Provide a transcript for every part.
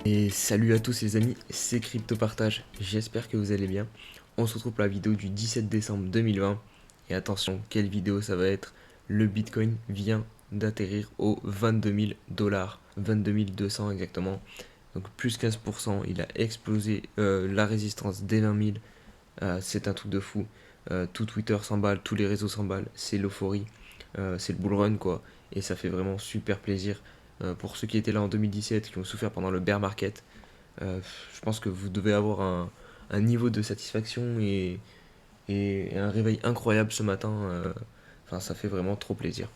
Et salut à tous les amis, c'est Crypto Partage, j'espère que vous allez bien. On se retrouve pour la vidéo du 17 décembre 2020. Et attention, quelle vidéo ça va être. Le Bitcoin vient d'atterrir aux 22 000 dollars, 22 200 exactement. Donc plus 15%, il a explosé la résistance des 20 000. C'est un truc de fou. Tout Twitter s'emballe, tous les réseaux s'emballent, c'est l'euphorie. C'est le bull run quoi. Et ça fait vraiment super plaisir. Pour ceux qui étaient là en 2017, qui ont souffert pendant le bear market, je pense que vous devez avoir un niveau de satisfaction et un réveil incroyable ce matin. Enfin, ça fait vraiment trop plaisir.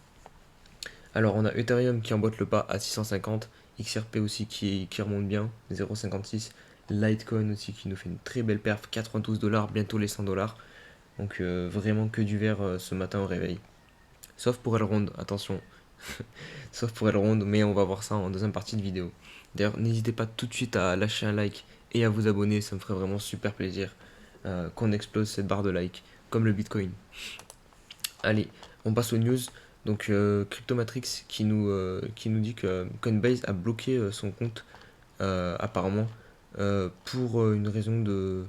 Alors, on a Ethereum qui emboîte le pas à 650, XRP aussi qui remonte bien, 0,56, Litecoin aussi qui nous fait une très belle perf, 92 dollars, bientôt les 100 dollars. Donc, vraiment que du vert ce matin au réveil. Sauf pour Elrond, attention. Sauf pour Elrond, mais on va voir ça en deuxième partie de vidéo. D'ailleurs, n'hésitez pas tout de suite à lâcher un like et à vous abonner, ça me ferait vraiment super plaisir qu'on explose cette barre de like, comme le Bitcoin. Allez, on passe aux news. Donc, Cryptomatrix qui nous dit que Coinbase a bloqué son compte, apparemment, pour une raison de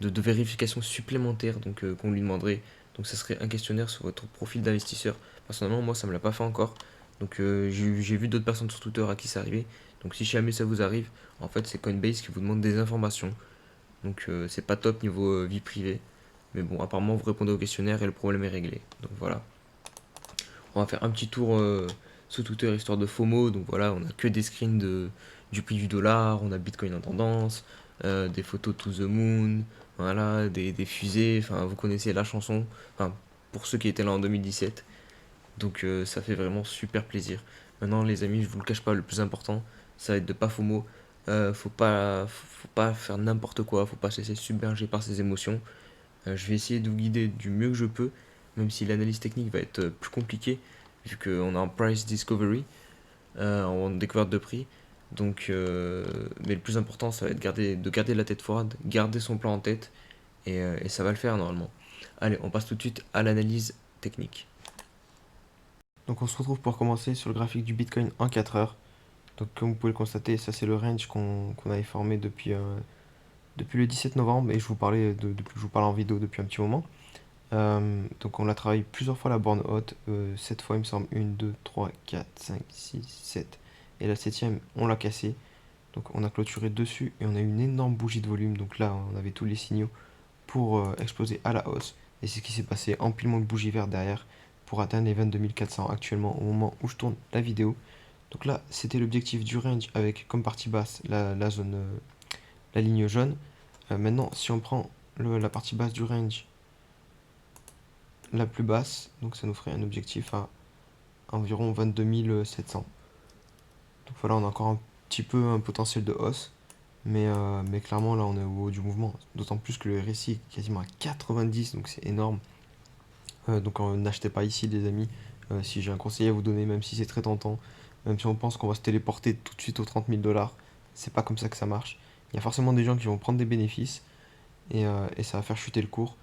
vérification supplémentaire donc, qu'on lui demanderait. Donc, ça serait un questionnaire sur votre profil d'investisseur. Personnellement, moi, ça me l'a pas fait encore. Donc, j'ai vu d'autres personnes sur Twitter à qui c'est arrivé. Donc, si jamais ça vous arrive, en fait, c'est Coinbase qui vous demande des informations. Donc, c'est pas top niveau vie privée. Mais bon, apparemment, vous répondez au questionnaire et le problème est réglé. Donc, voilà. On va faire un petit tour sous Twitter histoire de FOMO. Donc, voilà, on a que des screens du prix du dollar. On a Bitcoin en tendance. Des photos to the moon. Voilà, des fusées. Enfin, vous connaissez la chanson. Enfin, pour ceux qui étaient là en 2017. Donc ça fait vraiment super plaisir. Maintenant les amis, je vous le cache pas, le plus important, ça va être de pas FOMO. Faut pas faire n'importe quoi, faut pas se laisser submerger par ses émotions. Je vais essayer de vous guider du mieux que je peux, même si l'analyse technique va être plus compliquée, vu qu'on est en price discovery, en découverte de prix. Donc, mais le plus important, ça va être de garder la tête froide, garder son plan en tête, et ça va le faire normalement. Allez, on passe tout de suite à l'analyse technique. Donc on se retrouve pour commencer sur le graphique du Bitcoin en 4 heures. Donc comme vous pouvez le constater, ça c'est le range qu'on avait formé depuis le 17 novembre et je vous parlais depuis que je vous parle en vidéo depuis un petit moment. Donc on a travaillé plusieurs fois la borne haute, 7 fois il me semble, 1, 2, 3, 4, 5, 6, 7. Et la septième on l'a cassé. Donc on a clôturé dessus et on a eu une énorme bougie de volume. Donc là on avait tous les signaux pour exploser à la hausse. Et c'est ce qui s'est passé, empilement de bougies vertes derrière pour atteindre les 22 400 actuellement au moment où je tourne la vidéo. Donc là, c'était l'objectif du range avec comme partie basse la zone, la ligne jaune. Maintenant, si on prend la partie basse du range, la plus basse, donc ça nous ferait un objectif à environ 22 700. Donc voilà, on a encore un petit peu un potentiel de hausse, mais clairement là on est au haut du mouvement. D'autant plus que le RSI est quasiment à 90, donc c'est énorme. Donc n'achetez pas ici les amis. Si j'ai un conseil à vous donner, même si c'est très tentant, même si on pense qu'on va se téléporter tout de suite aux 30 000 dollars, c'est pas comme ça que ça marche. Il y a forcément des gens qui vont prendre des bénéfices et ça va faire chuter le cours.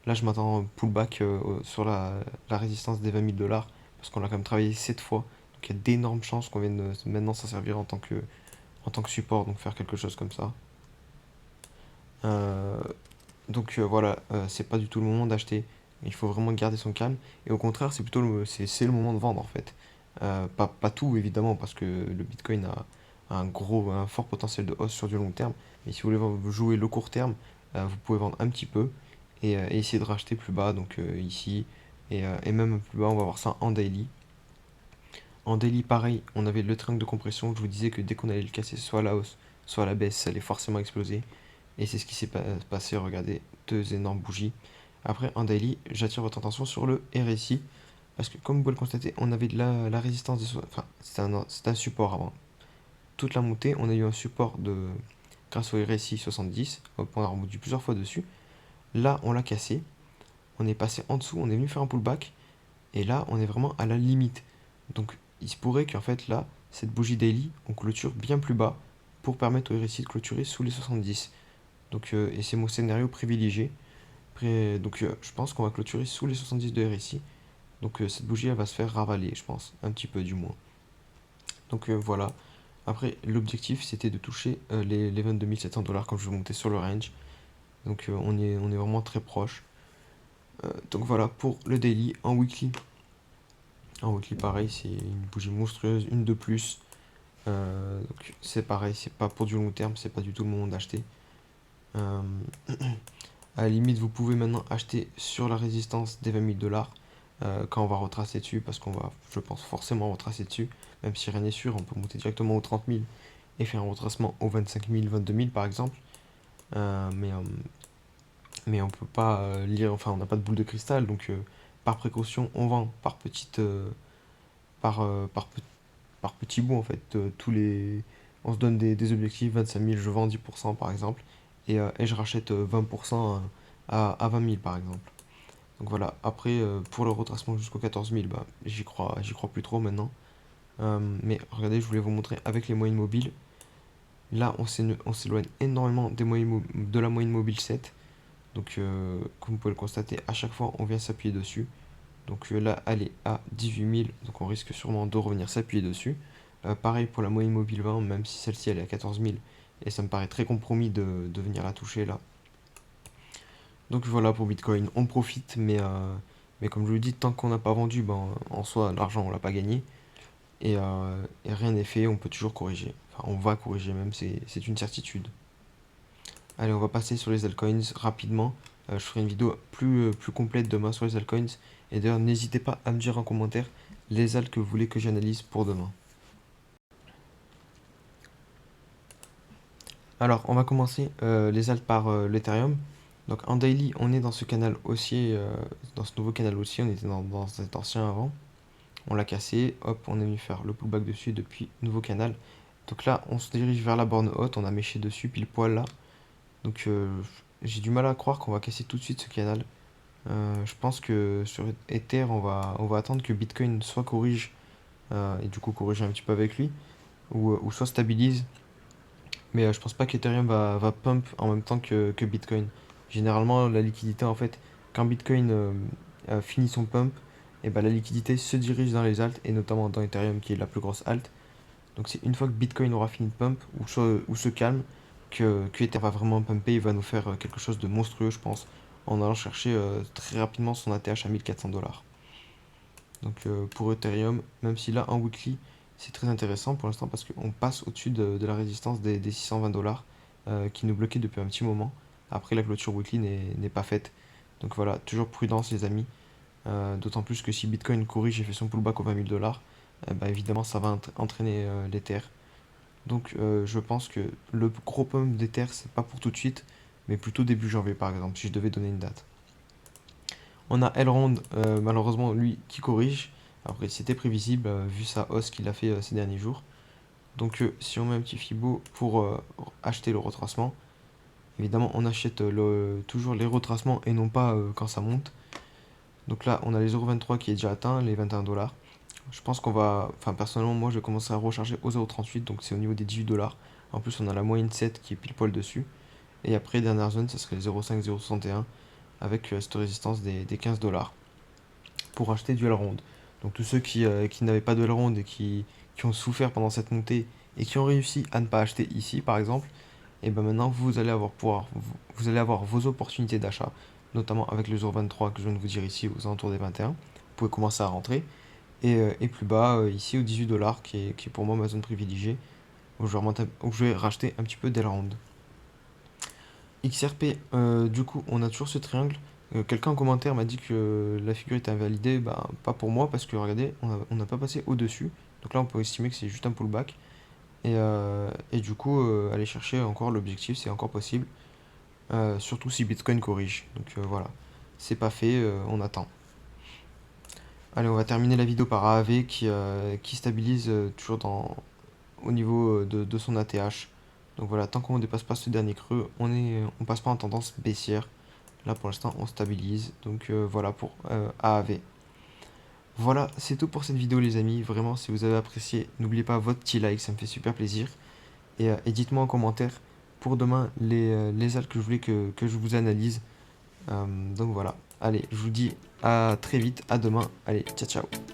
Là, je m'attends un pullback sur la résistance des 20 000 dollars parce qu'on a quand même travaillé 7 fois. Donc il y a d'énormes chances qu'on vienne maintenant s'en servir en tant que support, donc faire quelque chose comme ça. Euh, donc voilà, c'est pas du tout le moment d'acheter. Il faut vraiment garder son calme. Et au contraire, c'est plutôt c'est le moment de vendre en fait. Pas tout évidemment, parce que le Bitcoin a un fort potentiel de hausse sur du long terme. Mais si vous voulez jouer le court terme, vous pouvez vendre un petit peu et essayer de racheter plus bas, donc ici, et même plus bas, on va voir ça en daily. En daily, pareil, on avait le triangle de compression. Je vous disais que dès qu'on allait le casser, soit à la hausse, soit à la baisse, ça allait forcément exploser. Et c'est ce qui s'est passé, regardez, deux énormes bougies. Après, en daily, j'attire votre attention sur le RSI, parce que comme vous pouvez le constater, on avait de la résistance, enfin, c'est un support avant. Toute la montée, on a eu un support grâce au RSI 70, on a rebondi plusieurs fois dessus. Là, on l'a cassé, on est passé en dessous, on est venu faire un pullback, et là, on est vraiment à la limite. Donc, il se pourrait qu'en fait, là, cette bougie daily, on clôture bien plus bas pour permettre au RSI de clôturer sous les 70. Donc, et c'est mon scénario privilégié. Donc je pense qu'on va clôturer sous les 70 de RSI. Donc cette bougie, elle va se faire ravaler, je pense. Un petit peu du moins. Donc voilà. Après, l'objectif c'était de toucher les 22 700 $ quand je vais monter sur le range. Donc on est vraiment très proche. Donc voilà pour le daily. En weekly pareil, c'est une bougie monstrueuse, une de plus. Donc c'est pareil, c'est pas pour du long terme, c'est pas du tout le moment d'acheter. Euh, à la limite, vous pouvez maintenant acheter sur la résistance des 20 000 $ quand on va retracer dessus, parce qu'on va, je pense, forcément retracer dessus. Même si rien n'est sûr, on peut monter directement aux 30 000 et faire un retracement aux 25 000, 22 000 par exemple. Euh, mais, euh, mais on peut pas lire, enfin on n'a pas de boule de cristal, donc par précaution, on vend par petite, par, par, par petits bouts en fait. On se donne des objectifs, 25 000, je vends 10% par exemple, et je rachète 20% à 20 000 par exemple. Donc voilà, après pour le retracement jusqu'aux 14 000, bah, j'y crois plus trop maintenant. Mais regardez, je voulais vous montrer avec les moyennes mobiles. Là, on s'éloigne énormément de la moyenne mobile 7. Donc, comme vous pouvez le constater, à chaque fois, on vient s'appuyer dessus. Donc là, elle est à 18 000, donc on risque sûrement de revenir s'appuyer dessus. Pareil pour la moyenne mobile 20, même si celle-ci elle est à 14 000, et ça me paraît très compromis de venir la toucher là. Donc voilà pour Bitcoin, on profite, mais comme je vous le dis, tant qu'on n'a pas vendu, ben, en soi, l'argent on l'a pas gagné, et rien n'est fait, on peut toujours corriger. Enfin, on va corriger même, c'est une certitude. Allez, on va passer sur les altcoins rapidement. Je ferai une vidéo plus complète demain sur les altcoins. Et d'ailleurs, n'hésitez pas à me dire en commentaire les alts que vous voulez que j'analyse pour demain. Alors, on va commencer les alts par l'Ethereum. Donc en daily, on est dans ce canal haussier, dans ce nouveau canal haussier. On était dans cet ancien avant. On l'a cassé. Hop, on est venu faire le pullback dessus depuis nouveau canal. Donc là, on se dirige vers la borne haute. On a méché dessus pile poil là. Donc j'ai du mal à croire qu'on va casser tout de suite ce canal. Je pense que sur Ether, on va attendre que Bitcoin soit corrige, et du coup corriger un petit peu avec lui, ou soit stabilise. Mais je pense pas qu'Ethereum va pump en même temps que Bitcoin. Généralement, la liquidité, en fait, quand Bitcoin finit son pump, et ben, la liquidité se dirige dans les alts, et notamment dans Ethereum qui est la plus grosse alt. Donc c'est une fois que Bitcoin aura fini de pump, ou se calme, que Ether va vraiment pumper, il va nous faire quelque chose de monstrueux, je pense, en allant chercher très rapidement son ATH à 1400 $. Donc pour Ethereum, même si là en weekly c'est très intéressant pour l'instant parce qu'on passe au-dessus de la résistance des 620 $ qui nous bloquait depuis un petit moment. Après la clôture weekly n'est pas faite. Donc voilà, toujours prudence les amis. D'autant plus que si Bitcoin corrige et fait son pullback aux 20 000 $, bah, évidemment ça va entraîner l'Ether. Donc je pense que le gros pump d'Ether c'est pas pour tout de suite, mais plutôt début janvier par exemple, si je devais donner une date. On a Elrond, malheureusement, lui, qui corrige. Après, c'était prévisible, vu sa hausse qu'il a fait ces derniers jours. Donc, si on met un petit Fibo pour acheter le retracement, évidemment, on achète toujours les retracements et non pas quand ça monte. Donc là, on a les 0,23 qui est déjà atteint, les 21 $. Je pense qu'on va. Enfin, personnellement, moi, je vais commencer à recharger aux 0,38, donc c'est au niveau des 18 $. En plus, on a la moyenne 7 qui est pile poil dessus. Et après, dernière zone, ça serait les 0,5, 0,61 avec cette résistance des 15 $. Pour acheter du Elrond. Donc tous ceux qui n'avaient pas de Elrond et qui ont souffert pendant cette montée et qui ont réussi à ne pas acheter ici par exemple, et ben maintenant vous allez vous allez avoir vos opportunités d'achat, notamment avec le 0,23 que je viens de vous dire ici aux alentours des 21. Vous pouvez commencer à rentrer. Et plus bas ici aux 18 $ qui est pour moi ma zone privilégiée, où je vais racheter un petit peu d'Elrond. XRP, du coup, on a toujours ce triangle. Quelqu'un en commentaire m'a dit que la figure était invalidée. Bah, pas pour moi, parce que regardez, on n'a pas passé au-dessus. Donc là, on peut estimer que c'est juste un pullback. Et du coup, aller chercher encore l'objectif, c'est encore possible. Surtout si Bitcoin corrige. Donc voilà, c'est pas fait, on attend. Allez, on va terminer la vidéo par AAV qui stabilise toujours au niveau de son ATH. Donc voilà, tant qu'on ne dépasse pas ce dernier creux, on passe pas en tendance baissière. Là pour l'instant on stabilise. Donc voilà pour AAV. Voilà, c'est tout pour cette vidéo les amis. Vraiment, si vous avez apprécié, n'oubliez pas votre petit like, ça me fait super plaisir. Et dites-moi en commentaire pour demain les alts que je voulais que je vous analyse. Donc voilà, allez, je vous dis à très vite, à demain. Allez, ciao ciao.